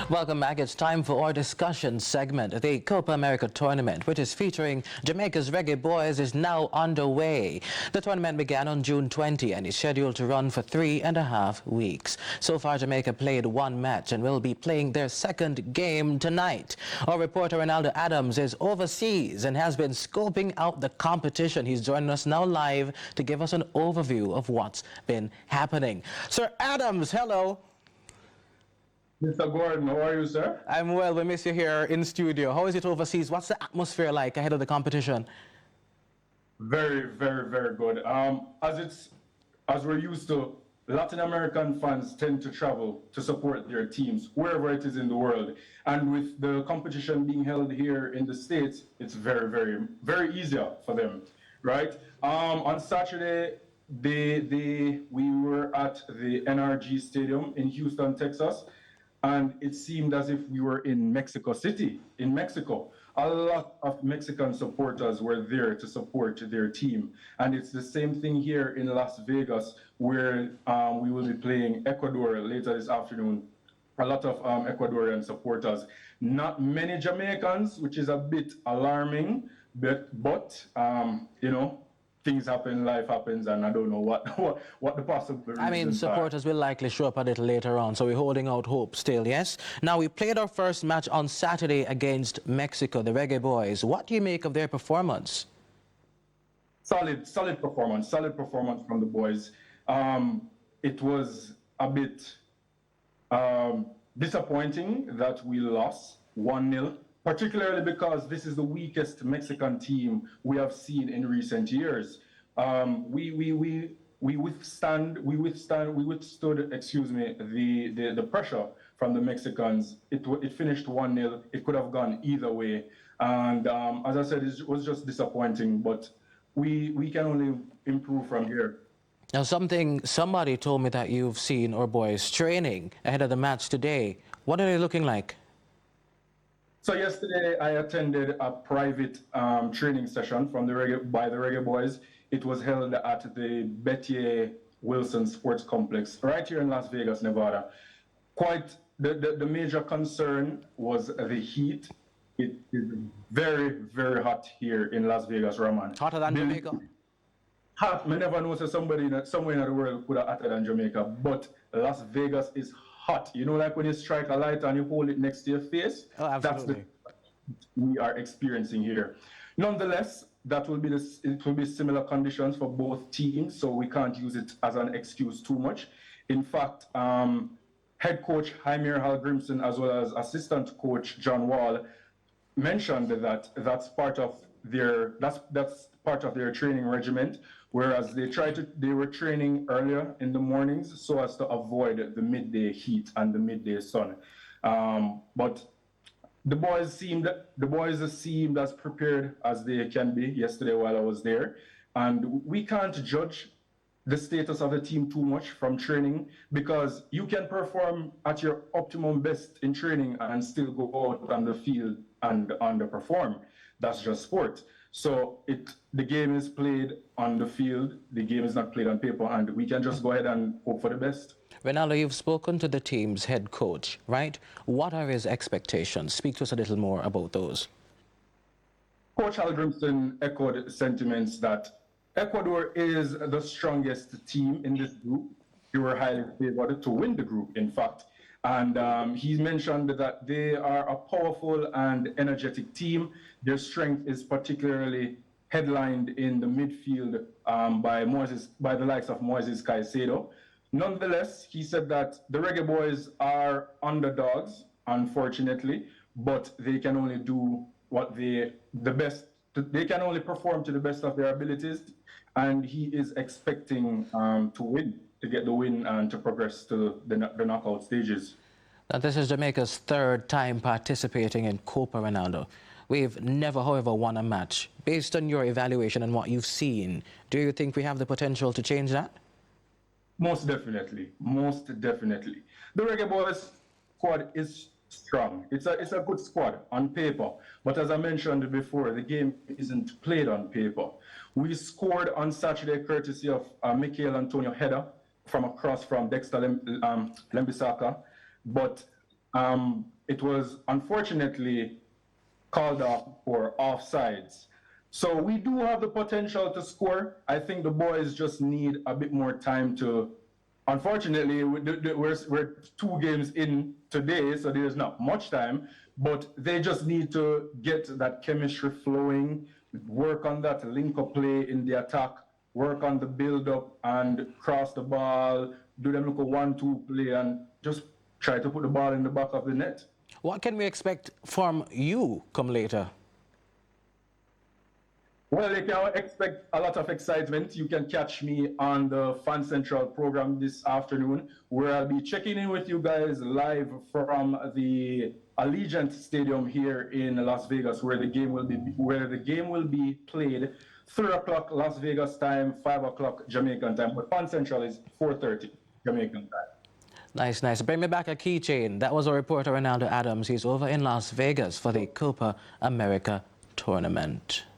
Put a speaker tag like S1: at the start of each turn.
S1: Welcome back. It's time for our discussion segment. The Copa America tournament, which is featuring Jamaica's Reggae Boys, is now underway. The tournament began on June 20 and is scheduled to run for 3.5 weeks. So far, Jamaica played one match and will be playing their second game tonight. Our reporter Ronaldo Adams is overseas and has been scoping out the competition. He's joining us now live to give us an overview of what's been happening. Sir Adams, hello.
S2: Mr. Gordon, how are you, sir?
S1: I'm well. We miss you here in studio. How is it overseas? What's the atmosphere like ahead of the competition?
S2: Very, very, very good. As we're used to, Latin American fans tend to travel to support their teams wherever it is in the world. And with the competition being held here in the States, it's very, very, very easier for them, right? On Saturday, we were at the NRG Stadium in Houston, Texas. And it seemed as if we were in Mexico City, in Mexico. A lot of Mexican supporters were there to support their team. And it's the same thing here in Las Vegas, where we will be playing Ecuador later this afternoon. A lot of Ecuadorian supporters. Not many Jamaicans, which is a bit alarming, but you know, things happen, life happens, and I don't know what the possible reasons
S1: I mean, supporters will likely show up a little later on, so we're holding out hope still, yes? Now, we played our first match on Saturday against Mexico, the Reggae Boys. What do you make of their performance?
S2: Solid performance from the boys. It was a bit disappointing that we lost 1-0. Particularly because this is the weakest Mexican team we have seen in recent years. We withstood, excuse me, the pressure from the Mexicans. It finished 1-0. It could have gone either way. And as I said, it was just disappointing, but we can only improve from here.
S1: Now, somebody told me that you've seen our boys training ahead of the match today. What are they looking like?
S2: So yesterday I attended a private training session by the Reggae Boys. It was held at the Bettier Wilson Sports Complex right here in Las Vegas, Nevada. The major concern was the heat. It is very, very hot here in Las Vegas, Raman.
S1: Hotter than Jamaica?
S2: Hot. I never know somewhere in the world could have hotter than Jamaica, but Las Vegas is hot. You know, like when you strike a light and you hold it next to your face?
S1: Oh, absolutely.
S2: That's what we are experiencing here. Nonetheless, it will be similar conditions for both teams, so we can't use it as an excuse too much. In fact, head coach Jaime Hallgrimson as well as assistant coach John Wall mentioned that that's part of their training regiment. Whereas they were training earlier in the mornings so as to avoid the midday heat and the midday sun. But the boys seemed as prepared as they can be yesterday while I was there. And we can't judge the status of the team too much from training, because you can perform at your optimum best in training and still go out on the field and underperform. That's just sport. So the game is played on the field, the game is not played on paper, and we can just go ahead and hope for the best.
S1: Ronaldo, you've spoken to the team's head coach, right? What are his expectations? Speak to us a little more about those.
S2: Coach Hallgrimson echoed sentiments that Ecuador is the strongest team in this group. They were highly favored to win the group, in fact. And he mentioned that they are a powerful and energetic team. Their strength is particularly headlined in the midfield by the likes of Moises Caicedo. Nonetheless, he said that the Reggae Boys are underdogs, unfortunately, but they can only do they can only perform to the best of their abilities, and he is expecting to get the win and to progress to the knockout stages.
S1: Now, this is Jamaica's third time participating in COPA, Ronaldo. We've never, however, won a match. Based on your evaluation and what you've seen, do you think we have the potential to change that?
S2: Most definitely. The Reggae Boys squad is strong. It's a good squad on paper. But as I mentioned before, the game isn't played on paper. We scored on Saturday courtesy of Michael Antonio header from a cross from Dexter Lembisaka. But it was unfortunately called off for offsides. So we do have the potential to score. I think the boys just need a bit more time to. Unfortunately, we're 2 games in today, so there's not much time, but they just need to get that chemistry flowing, work on that link-up play in the attack, work on the build-up and cross the ball, do them like a 1-2 play, and just try to put the ball in the back of the net.
S1: What can we expect from you come later?
S2: Well, you can expect a lot of excitement. You can catch me on the Fan Central program this afternoon, where I'll be checking in with you guys live from the Allegiant Stadium here in Las Vegas, where the game will be played 3 o'clock Las Vegas time, 5 o'clock Jamaican time. But Fan Central is 4:30 Jamaican time.
S1: Nice, nice. Bring me back a keychain. That was our reporter Ronaldo Adams. He's over in Las Vegas for the Copa America tournament.